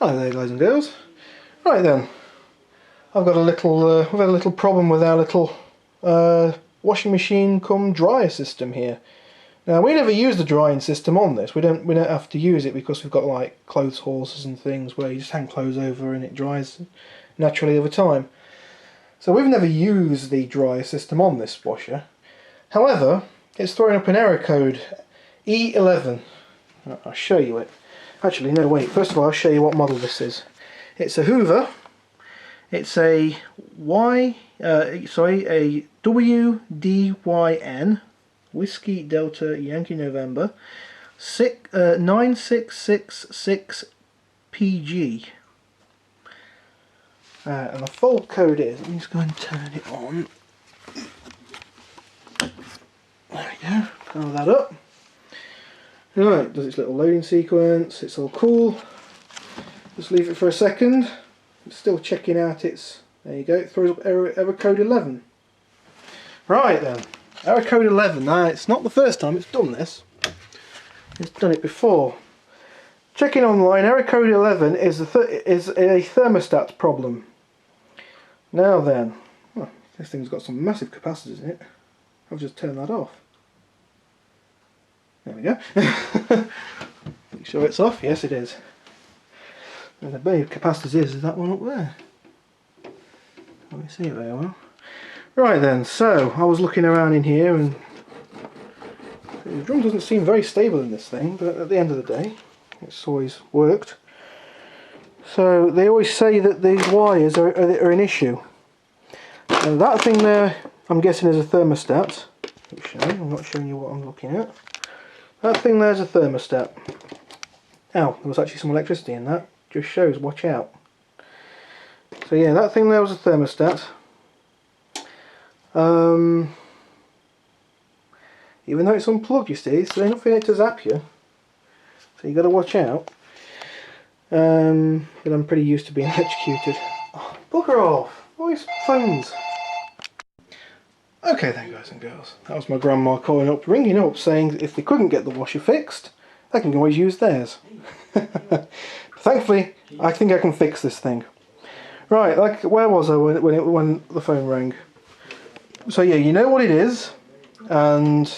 Hello there guys and girls. Right then, I've got a little, we've had a little problem with our little washing machine cum dryer system here. Now we never use the drying system on this. We don't have to use it because we've got like clothes horses and things where you just hang clothes over and it dries naturally over time. So we've never used the dryer system on this washer. However, it's throwing up an error code E11. I'll show you it. Actually, no, wait. First of all, I'll show you what model this is. It's a Hoover. It's a a WDYN, Whiskey Delta Yankee November, 9666 PG. And the fault code is. Let me just go and turn it on. There we go. Power that up. Right, does its little loading sequence, it's all cool. Just leave it for a second. It's still checking out its, there you go, it throws up error code 11. Right then, error code 11. Now it's not the first time it's done this. It's done it before. Checking online, error code 11 is a thermostat problem. Now then, well, this thing's got some massive capacitors in it. I'll just turn that off. There we go. Make sure it's off. Yes, it is. And the big capacitors is that one up there. Let me see it very well. Right then, so I was looking around in here and the drum doesn't seem very stable in this thing, but at the end of the day, it's always worked. So they always say that these wires are an issue. And that thing there, I'm guessing is a thermostat. I'm not showing you what I'm looking at. That thing there's a thermostat. Ow, there was actually some electricity in that. Just shows, watch out. So yeah, that thing there was a thermostat. Even though it's unplugged, you see, so they're not feeling it to zap you. So you got to watch out. But I'm pretty used to being electrocuted. Oh, bugger off! All these phones. Okay then guys and girls, that was my grandma calling up, ringing up saying that if they couldn't get the washer fixed, they can always use theirs. Thankfully, I think I can fix this thing. Right, like where was I when the phone rang? So yeah, you know what it is, and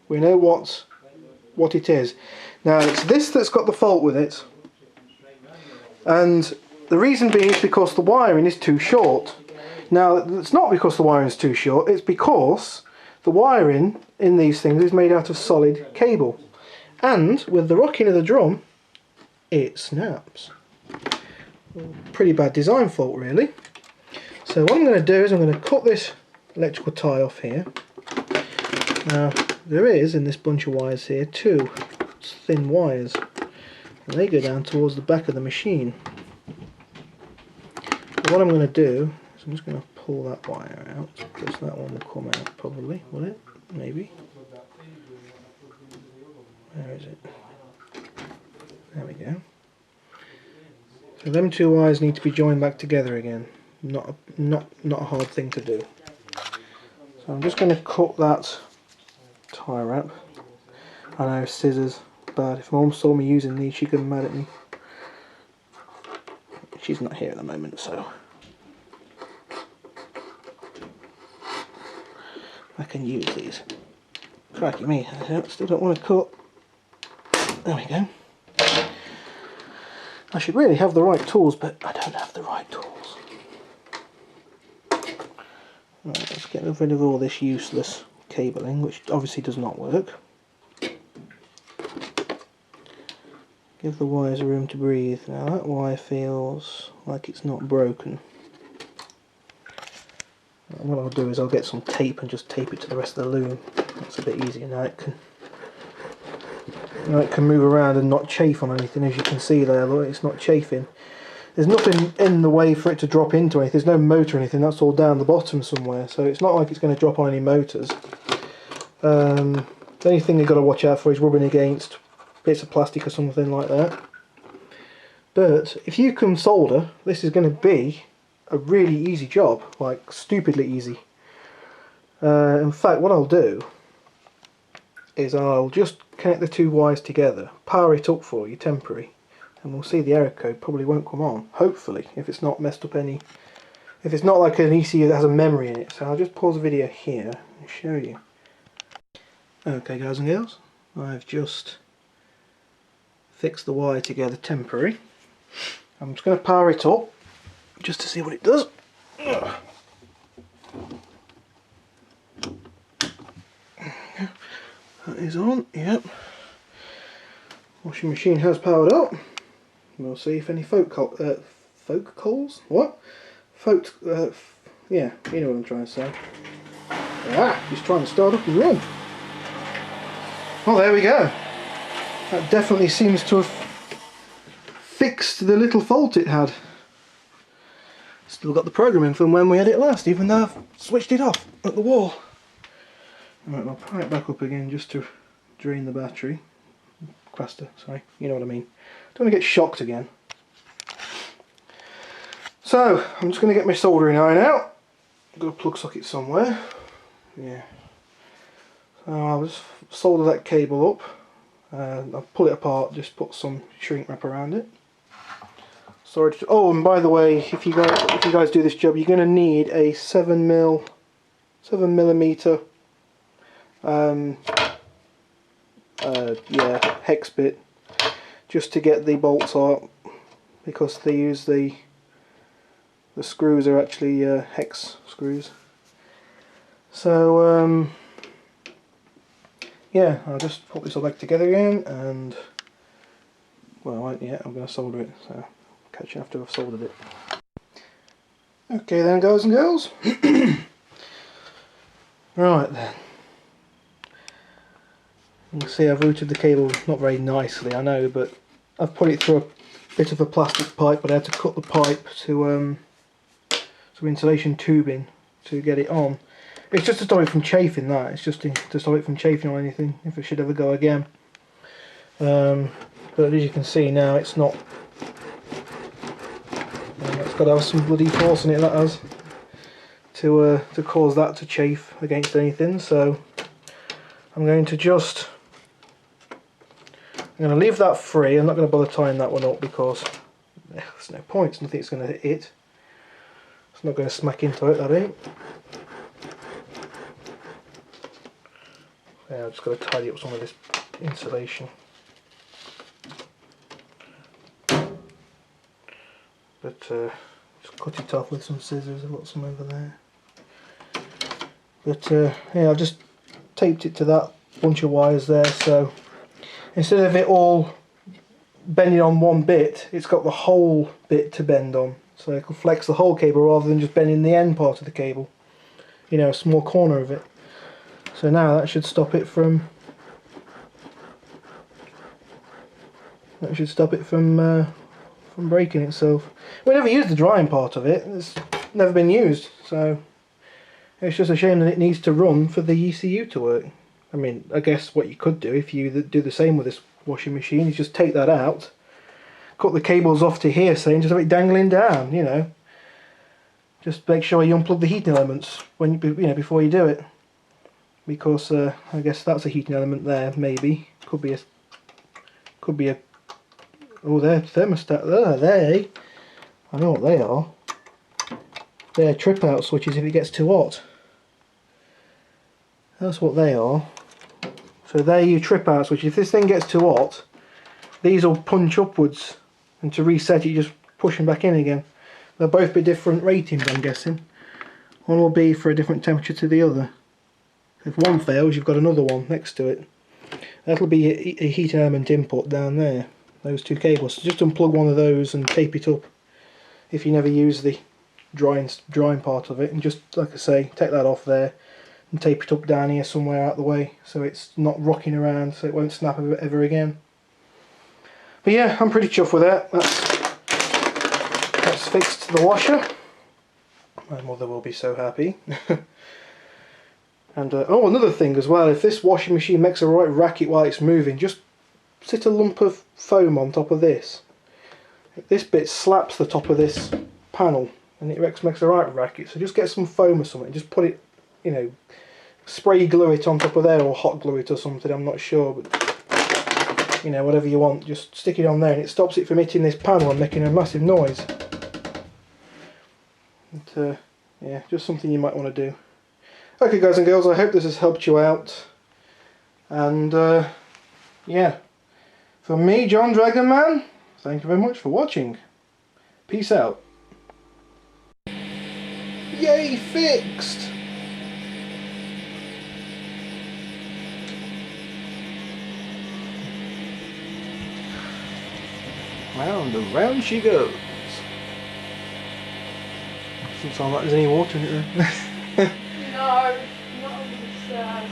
we know what it is. Now it's this that's got the fault with it, and the reason being is because the wiring is too short. Now, it's not because the wiring is too short, it's because the wiring in these things is made out of solid cable. And with the rocking of the drum, it snaps. Pretty bad design fault, really. So what I'm going to do is I'm going to cut this electrical tie off here. Now, there is, in this bunch of wires here, two thin wires. And they go down towards the back of the machine. But what I'm going to do, I'm just going to pull that wire out, because that one will come out probably, will it? Maybe. Where is it? There we go. So them two wires need to be joined back together again. Not a hard thing to do. So I'm just going to cut that tie wrap. I know, scissors, bad. If Mum saw me using these, she'd get mad at me. She's not here at the moment, so I can use these. Cracky me, I still don't want to cut. There we go. I should really have the right tools, but I don't have the right tools. Right, let's get rid of all this useless cabling, which obviously does not work. Give the wires room to breathe. Now that wire feels like it's not broken. What I'll do is I'll get some tape and just tape it to the rest of the loom. That's a bit easier. Now it can move around and not chafe on anything. As you can see there, look, it's not chafing. There's nothing in the way for it to drop into anything. There's no motor or anything. That's all down the bottom somewhere. So it's not like it's going to drop on any motors. The only thing you've got to watch out for is rubbing against bits of plastic or something like that. But if you can solder, this is going to be a really easy job, like stupidly easy. In fact, what I'll do is I'll just connect the two wires together, power it up for you, temporary, and we'll see the error code probably won't come on, hopefully, if it's not messed up any, if it's not like an ECU that has a memory in it. So I'll just pause the video here and show you. Okay guys and girls, I've just fixed the wire together temporary. I'm just going to power it up just to see what it does. That is on, yep. Washing machine has powered up. We'll see if any folk calls? What? Yeah, you know what I'm trying to say. Ah, just trying to start up and run. Well, there we go. That definitely seems to have fixed the little fault it had. Still got the programming from when we had it last, even though I've switched it off at the wall. Right, I'll power it back up again just to drain the battery. Capacitor, sorry, you know what I mean. Don't want to get shocked again. So, I'm just going to get my soldering iron out. I've got a plug socket somewhere. Yeah. So I'll just solder that cable up. I'll pull it apart, just put some shrink wrap around it. Storage. Oh, and by the way, if you guys do this job, you're going to need a 7mm yeah, hex bit, just to get the bolts out, because they use the screws are actually hex screws. So yeah, I'll just put this all back together again, and well, I won't yet, I'm going to solder it, so I'll catch you after I've soldered it. Okay then guys and girls. Right then. You can see I've routed the cable not very nicely, I know, but I've put it through a bit of a plastic pipe, but I had to cut the pipe to some insulation tubing to get it on. It's just to stop it from chafing, that. It's just to stop it from chafing on anything, if it should ever go again. But as you can see now, it's not... it's got to have some bloody force in it, that has, to cause that to chafe against anything, so I'm going to just... I'm going to leave that free. I'm not going to bother tying that one up because there's no point, it's nothing it's going to hit. It's not going to smack into it, that ain't. Yeah, I've just got to tidy up some of this insulation. But just cut it off with some scissors. I've got some over there. But yeah, I've just taped it to that bunch of wires there, so instead of it all bending on one bit, it's got the whole bit to bend on. So I can flex the whole cable rather than just bending the end part of the cable. You know, a small corner of it. So now that should stop it from... breaking itself. We never used the drying part of it. It's never been used. So it's just a shame that it needs to run for the ECU to work. I mean, I guess what you could do if you do the same with this washing machine is just take that out, cut the cables off to here, say, and just have it dangling down, you know. Just make sure you unplug the heating elements when you know, before you do it, because I guess that's a heating element there. Maybe could be a oh, they're thermostat there. I know what they are. They're trip out switches if it gets too hot. That's what they are. So they're your trip out switches. If this thing gets too hot, these will punch upwards, and to reset it, you just push them back in again. They'll both be different ratings, I'm guessing. One will be for a different temperature to the other. If one fails, you've got another one next to it. That'll be a heating element input down there, those two cables. So just unplug one of those and tape it up if you never use the drying part of it, and just, like I say, take that off there and tape it up down here somewhere out the way so it's not rocking around, so it won't snap ever again. But yeah, I'm pretty chuffed with that. That's fixed the washer. My mother will be so happy. And oh, another thing as well, if this washing machine makes a right racket while it's moving, just sit a lump of foam on top of this. This bit slaps the top of this panel and it makes a right racket, so just get some foam or something, just put it, you know, spray glue it on top of there, or hot glue it or something, I'm not sure, but you know, whatever you want, just stick it on there and it stops it from hitting this panel and making a massive noise. But, yeah, just something you might want to do. Okay guys and girls, I hope this has helped you out. And yeah, from me, John Dragonman, thank you very much for watching. Peace out. Yay, fixed! Round and round she goes. Doesn't sound like there's any water in it then. No, not on the side.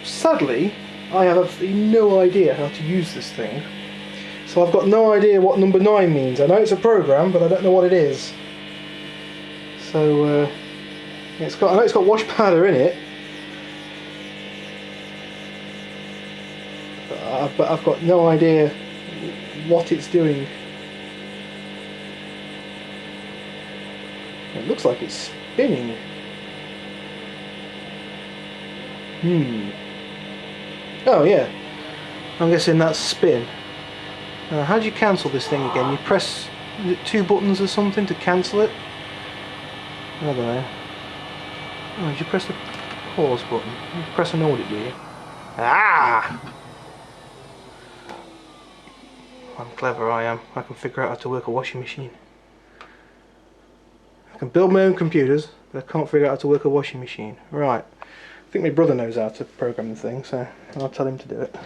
Sadly, I have absolutely no idea how to use this thing. So I've got no idea what number 9 means. I know it's a program, but I don't know what it is. So I know it's got wash powder in it, but I've got no idea what it's doing. It looks like it's spinning. Oh yeah, I'm guessing that's spin. How do you cancel this thing again? You press 2 buttons or something to cancel it? I don't know. Oh, did you press the pause button? You press and hold it, do you? Ah! I'm clever, I am. I can figure out how to work a washing machine. I can build my own computers, but I can't figure out how to work a washing machine. Right. I think my brother knows how to program the thing, so I'll tell him to do it.